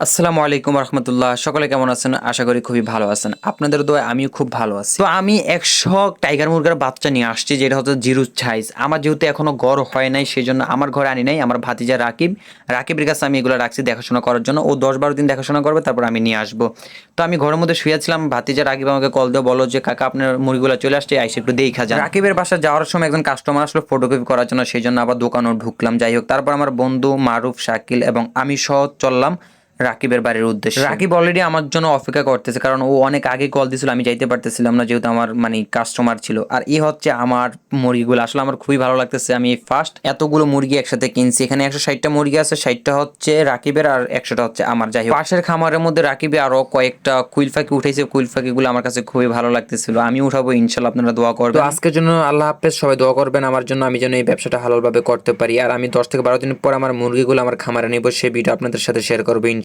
আসসালামু আলাইকুম রহমতুল্লাহ। সকলে কেমন আছেন? আশা করি খুবই ভালো আছেন। আপনাদের দোয়ায় আমিও খুব ভালো আছি। তো আমি 100 টাইগার মুরগার বাচ্চা নিয়ে আসছি, যেটা হচ্ছে জিরো সাইজ। আমার যেহেতু এখনো ঘর হয় নাই, সেই জন্য আমার ঘরে আনি নাই। আমার ভাতিজা রাকিবের কাছে আমি এগুলো রাখছি দেখাশোনা করার জন্য। ও 10-12 দিন দেখাশোনা করবে, তারপর আমি নিয়ে আসবো। তো আমি ঘরের মধ্যে শুয়েছিলাম, ভাতিজা রাকিব আমাকে কল দিয়ে বলো যে কাকা আপনার মুরগিগুলো চলে আসছে, আইসে একটু দেখা যান। রাকিবের বাসা যাওয়ার সময় একজন কাস্টমার আসলো ফটোকপি করার জন্য, সেই জন্য আবার দোকানেও ঢুকলাম। যাই হোক, তারপর আমার বন্ধু মারুফ, শাকিল এবং আমি সহ চললাম রাকিবের বাড়ির উদ্দেশ্যে। রাকিব অলরেডি আমার জন্য অপেক্ষা করতেছে, কারণ ও অনেক আগে কল দিছিল, আমি যাইতে পারতেছিলাম না যেহেতু আমার মানে কাস্টমার ছিল। আর এই হচ্ছে আমার মুরগিগুলো, আসলে আমার খুবই ভালো লাগতেছে। আমি ফার্স্ট এতগুলো মুরগি একসাথে কিনছি। এখানে 160টা মুরগি আছে, 60টা হচ্ছে রাকিবের আর 100টা হচ্ছে আমার। যাই হোক, পাশের খামারের মধ্যে রাকিবে আরো কয়েকটা কুইল পাখি উঠেছে। কুইল পাখিগুলো আমার কাছে খুবই ভালো লাগতেছিল। আমি উঠাবো ইনশাল্লাহ, আপনারা দোয়া করবেন। তো আজকের জন্য আল্লাহ হাফেজ, সবাই দোয়া করবেন আমার জন্য, আমি যেন এই ব্যবসাটা হালালভাবে করতে পারি। আর আমি 10 থেকে 12 দিন পর আমার মুরগিগুলো আমার খামারে নেবো, সেই ভিডিও আপনাদের সাথে শেয়ার করবো।